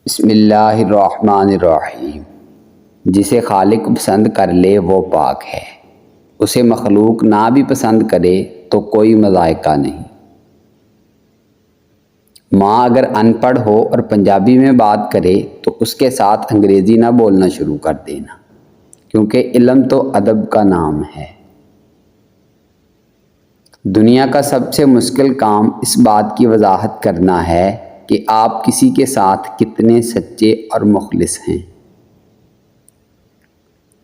بسم اللہ الرحمن الرحیم۔ جسے خالق پسند کر لے وہ پاک ہے، اسے مخلوق نہ بھی پسند کرے تو کوئی مذائقہ نہیں۔ ماں اگر ان پڑھ ہو اور پنجابی میں بات کرے تو اس کے ساتھ انگریزی نہ بولنا شروع کر دینا، کیونکہ علم تو ادب کا نام ہے۔ دنیا کا سب سے مشکل کام اس بات کی وضاحت کرنا ہے کہ آپ کسی کے ساتھ کتنے سچے اور مخلص ہیں۔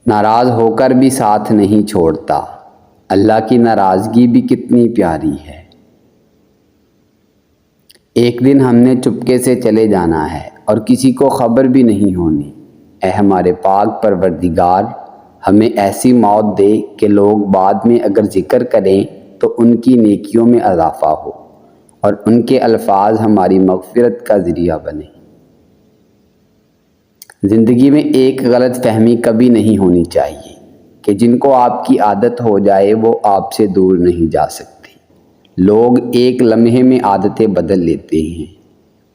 ناراض ہو کر بھی ساتھ نہیں چھوڑتا، اللہ کی ناراضگی بھی کتنی پیاری ہے۔ ایک دن ہم نے چپکے سے چلے جانا ہے اور کسی کو خبر بھی نہیں ہونی۔ اے ہمارے پاک پروردگار، ہمیں ایسی موت دے کہ لوگ بعد میں اگر ذکر کریں تو ان کی نیکیوں میں اضافہ ہو اور ان کے الفاظ ہماری مغفرت کا ذریعہ بنے۔ زندگی میں ایک غلط فہمی کبھی نہیں ہونی چاہیے کہ جن کو آپ کی عادت ہو جائے وہ آپ سے دور نہیں جا سکتے۔ لوگ ایک لمحے میں عادتیں بدل لیتے ہیں،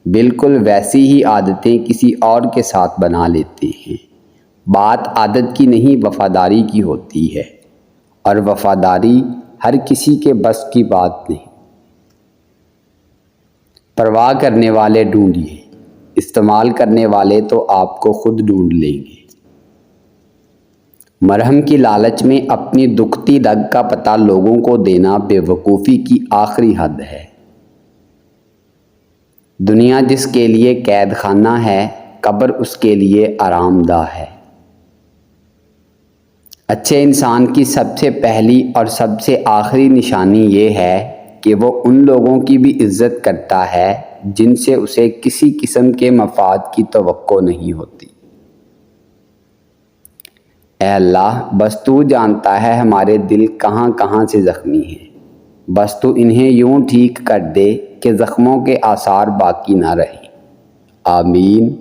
بالکل ویسی ہی عادتیں کسی اور کے ساتھ بنا لیتے ہیں۔ بات عادت کی نہیں وفاداری کی ہوتی ہے، اور وفاداری ہر کسی کے بس کی بات نہیں۔ پرواہ کرنے والے ڈھونڈیے، استعمال کرنے والے تو آپ کو خود ڈھونڈ لیں گے۔ مرہم کی لالچ میں اپنی دکھتی رگ کا پتہ لوگوں کو دینا بے وقوفی کی آخری حد ہے۔ دنیا جس کے لیے قید خانہ ہے، قبر اس کے لیے آرام دہ ہے۔ اچھے انسان کی سب سے پہلی اور سب سے آخری نشانی یہ ہے کہ وہ ان لوگوں کی بھی عزت کرتا ہے جن سے اسے کسی قسم کے مفاد کی توقع نہیں ہوتی۔ اے اللہ، بس تو جانتا ہے ہمارے دل کہاں کہاں سے زخمی ہیں، بس تو انہیں یوں ٹھیک کر دے کہ زخموں کے آثار باقی نہ رہیں۔ آمین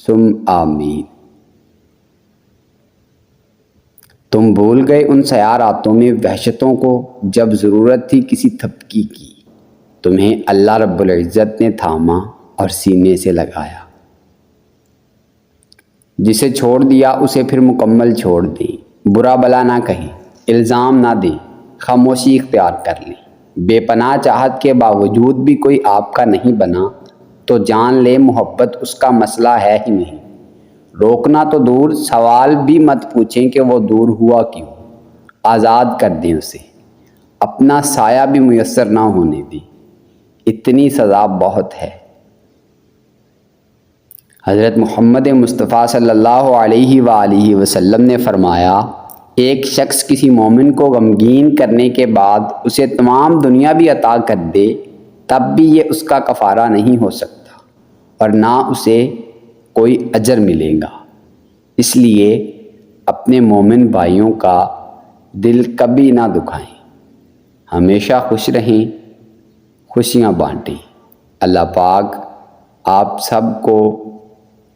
ثم آمین۔ تم بھول گئے ان سیاہ راتوں میں وحشتوں کو جب ضرورت تھی کسی تھپکی کی، تمہیں اللہ رب العزت نے تھاما اور سینے سے لگایا۔ جسے چھوڑ دیا اسے پھر مکمل چھوڑ دیں، برا بلا نہ کہیں، الزام نہ دیں، خاموشی اختیار کر لیں۔ بے پناہ چاہت کے باوجود بھی کوئی آپ کا نہیں بنا تو جان لے محبت اس کا مسئلہ ہے ہی نہیں۔ روکنا تو دور، سوال بھی مت پوچھیں کہ وہ دور ہوا کیوں، آزاد کر دیں اسے، اپنا سایہ بھی میسر نہ ہونے دیں، اتنی سزا بہت ہے۔ حضرت محمد مصطفیٰ صلی اللہ علیہ وآلہ وسلم نے فرمایا، ایک شخص کسی مومن کو غمگین کرنے کے بعد اسے تمام دنیا بھی عطا کر دے تب بھی یہ اس کا کفارہ نہیں ہو سکتا اور نہ اسے کوئی اجر ملے گا۔ اس لیے اپنے مومن بھائیوں کا دل کبھی نہ دکھائیں، ہمیشہ خوش رہیں، خوشیاں بانٹیں۔ اللہ پاک آپ سب کو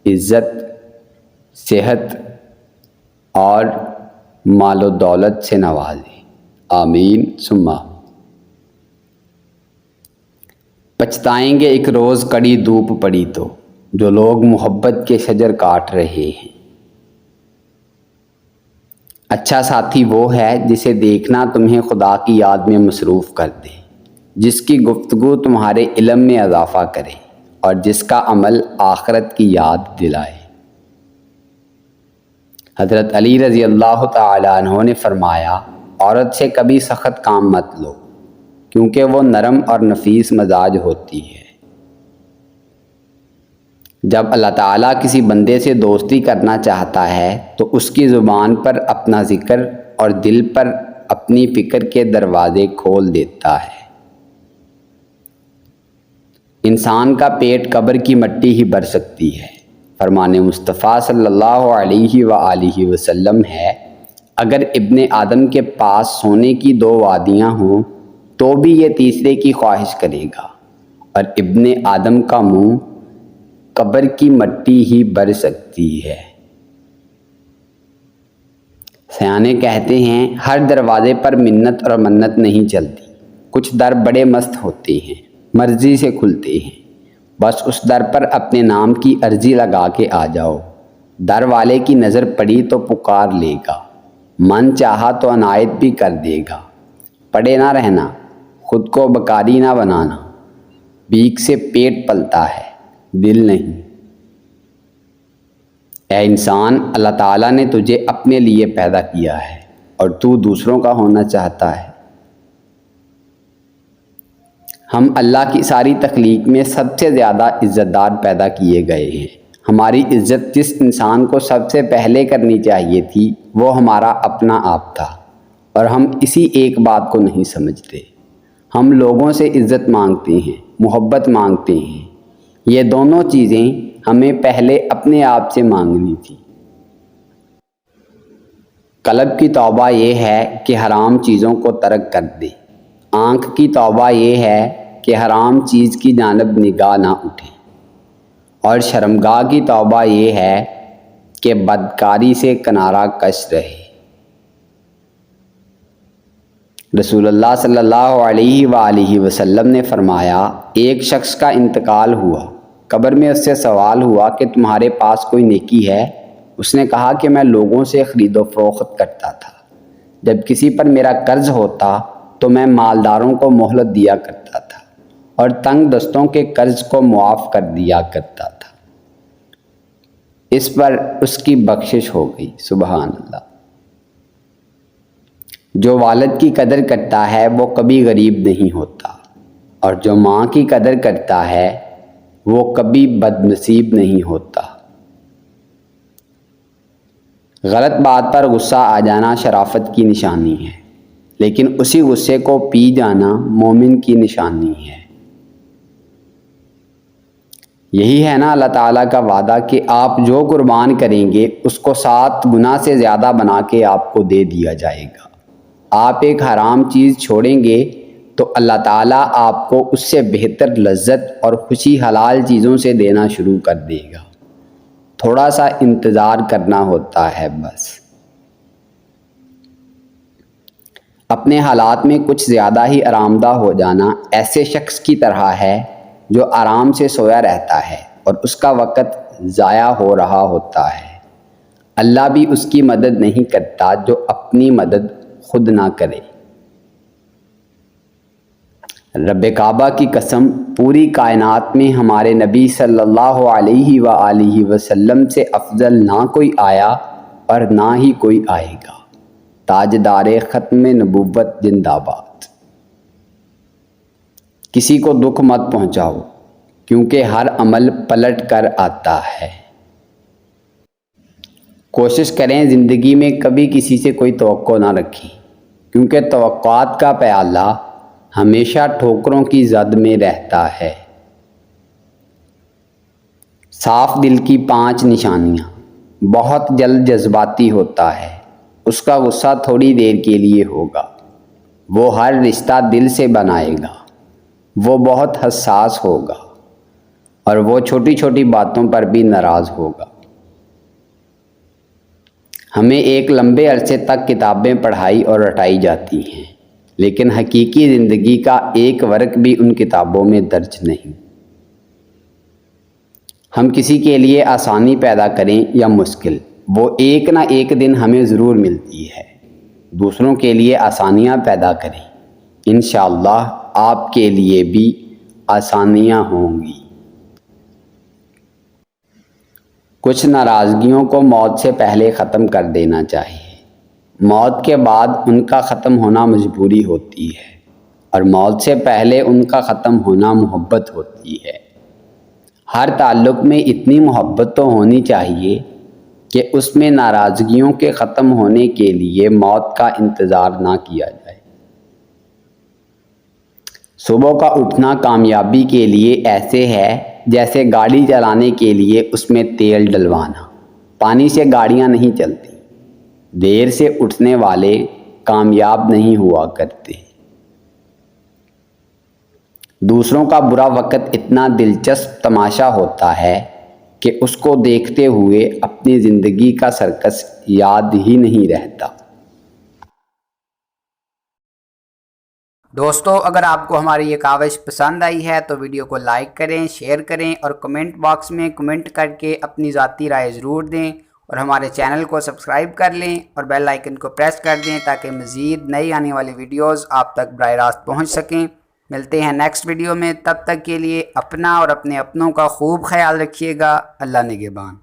عزت، صحت اور مال و دولت سے نوازے۔ آمین ثم آمین۔ پچھتائیں گے ایک روز کڑی دھوپ پڑی تو، جو لوگ محبت کے شجر کاٹ رہے ہیں۔ اچھا ساتھی وہ ہے جسے دیکھنا تمہیں خدا کی یاد میں مصروف کر دے، جس کی گفتگو تمہارے علم میں اضافہ کرے اور جس کا عمل آخرت کی یاد دلائے۔ حضرت علی رضی اللہ تعالیٰ عنہ نے فرمایا، عورت سے کبھی سخت کام مت لو، کیونکہ وہ نرم اور نفیس مزاج ہوتی ہے۔ جب اللہ تعالیٰ کسی بندے سے دوستی کرنا چاہتا ہے تو اس کی زبان پر اپنا ذکر اور دل پر اپنی فکر کے دروازے کھول دیتا ہے۔ انسان کا پیٹ قبر کی مٹی ہی بھر سکتی ہے۔ فرمان مصطفیٰ صلی اللہ علیہ وآلہ وسلم ہے، اگر ابن آدم کے پاس سونے کی 2 وادیاں ہوں تو بھی یہ تیسرے کی خواہش کرے گا، اور ابن آدم کا منہ قبر کی مٹی ہی بھر سکتی ہے۔ سیانے کہتے ہیں، ہر دروازے پر منت اور منت نہیں چلتی، کچھ در بڑے مست ہوتے ہیں، مرضی سے کھلتے ہیں، بس اس در پر اپنے نام کی عرضی لگا کے آ جاؤ۔ در والے کی نظر پڑی تو پکار لے گا، من چاہا تو عنایت بھی کر دے گا۔ پڑے نہ رہنا، خود کو بکاری نہ بنانا، بھیک سے پیٹ پلتا ہے، دل نہیں۔ اے انسان، اللہ تعالیٰ نے تجھے اپنے لیے پیدا کیا ہے اور تو دوسروں کا ہونا چاہتا ہے۔ ہم اللہ کی ساری تخلیق میں سب سے زیادہ عزت دار پیدا کیے گئے ہیں۔ ہماری عزت جس انسان کو سب سے پہلے کرنی چاہیے تھی وہ ہمارا اپنا آپ تھا، اور ہم اسی ایک بات کو نہیں سمجھتے۔ ہم لوگوں سے عزت مانگتے ہیں، محبت مانگتے ہیں، یہ دونوں چیزیں ہمیں پہلے اپنے آپ سے مانگنی تھی۔ قلب کی توبہ یہ ہے کہ حرام چیزوں کو ترک کر دے، آنکھ کی توبہ یہ ہے کہ حرام چیز کی جانب نگاہ نہ اٹھے، اور شرمگاہ کی توبہ یہ ہے کہ بدکاری سے کنارہ کش رہے۔ رسول اللہ صلی اللہ علیہ وآلہ وسلم نے فرمایا، ایک شخص کا انتقال ہوا، قبر میں اس سے سوال ہوا کہ تمہارے پاس کوئی نیکی ہے؟ اس نے کہا کہ میں لوگوں سے خرید و فروخت کرتا تھا، جب کسی پر میرا قرض ہوتا تو میں مالداروں کو مہلت دیا کرتا تھا اور تنگ دستوں کے قرض کو معاف کر دیا کرتا تھا۔ اس پر اس کی بخشش ہو گئی۔ سبحان اللہ۔ جو والد کی قدر کرتا ہے وہ کبھی غریب نہیں ہوتا، اور جو ماں کی قدر کرتا ہے وہ کبھی بد نصیب نہیں ہوتا۔ غلط بات پر غصہ آ جانا شرافت کی نشانی ہے، لیکن اسی غصے کو پی جانا مومن کی نشانی ہے۔ یہی ہے نا اللہ تعالیٰ کا وعدہ کہ آپ جو قربان کریں گے اس کو 7 گنا سے زیادہ بنا کے آپ کو دے دیا جائے گا۔ آپ ایک حرام چیز چھوڑیں گے تو اللہ تعالیٰ آپ کو اس سے بہتر لذت اور خوشی حلال چیزوں سے دینا شروع کر دے گا۔ تھوڑا سا انتظار کرنا ہوتا ہے بس۔ اپنے حالات میں کچھ زیادہ ہی آرام دہ ہو جانا ایسے شخص کی طرح ہے جو آرام سے سویا رہتا ہے اور اس کا وقت ضائع ہو رہا ہوتا ہے۔ اللہ بھی اس کی مدد نہیں کرتا جو اپنی مدد خود نہ کرے۔ رب کعبہ کی قسم، پوری کائنات میں ہمارے نبی صلی اللہ علیہ وآلہ وسلم سے افضل نہ کوئی آیا اور نہ ہی کوئی آئے گا۔ تاجدار ختم نبوت زندہ باد۔ کسی کو دکھ مت پہنچاؤ، کیونکہ ہر عمل پلٹ کر آتا ہے۔ کوشش کریں زندگی میں کبھی کسی سے کوئی توقع نہ رکھیں، کیونکہ توقعات کا پیالہ ہمیشہ ٹھوکروں کی زد میں رہتا ہے۔ صاف دل کی 5 نشانیاں۔ بہت جلد جذباتی ہوتا ہے، اس کا غصہ تھوڑی دیر کے لیے ہوگا، وہ ہر رشتہ دل سے بنائے گا، وہ بہت حساس ہوگا، اور وہ چھوٹی چھوٹی باتوں پر بھی ناراض ہوگا۔ ہمیں ایک لمبے عرصے تک کتابیں پڑھائی اور رٹائی جاتی ہیں، لیکن حقیقی زندگی کا ایک ورق بھی ان کتابوں میں درج نہیں۔ ہم کسی کے لیے آسانی پیدا کریں یا مشکل، وہ ایک نہ ایک دن ہمیں ضرور ملتی ہے۔ دوسروں کے لیے آسانیاں پیدا کریں، انشاءاللہ آپ کے لیے بھی آسانیاں ہوں گی۔ کچھ ناراضگیوں کو موت سے پہلے ختم کر دینا چاہیے۔ موت کے بعد ان کا ختم ہونا مجبوری ہوتی ہے، اور موت سے پہلے ان کا ختم ہونا محبت ہوتی ہے۔ ہر تعلق میں اتنی محبت تو ہونی چاہیے کہ اس میں ناراضگیوں کے ختم ہونے کے لیے موت کا انتظار نہ کیا جائے۔ صبح کا اٹھنا کامیابی کے لیے ایسے ہے جیسے گاڑی چلانے کے لیے اس میں تیل ڈلوانا۔ پانی سے گاڑیاں نہیں چلتی۔ دیر سے اٹھنے والے کامیاب نہیں ہوا کرتے۔ دوسروں کا برا وقت اتنا دلچسپ تماشا ہوتا ہے کہ اس کو دیکھتے ہوئے اپنی زندگی کا سرکس یاد ہی نہیں رہتا۔ دوستو اگر آپ کو ہماری یہ کاوش پسند آئی ہے تو ویڈیو کو لائک کریں، شیئر کریں اور کمنٹ باکس میں کمنٹ کر کے اپنی ذاتی رائے ضرور دیں، اور ہمارے چینل کو سبسکرائب کر لیں اور بیل آئیکن کو پریس کر دیں تاکہ مزید نئی آنے والی ویڈیوز آپ تک براہ راست پہنچ سکیں۔ ملتے ہیں نیکسٹ ویڈیو میں، تب تک کے لیے اپنا اور اپنے اپنوں کا خوب خیال رکھیے گا۔ اللہ نگہبان۔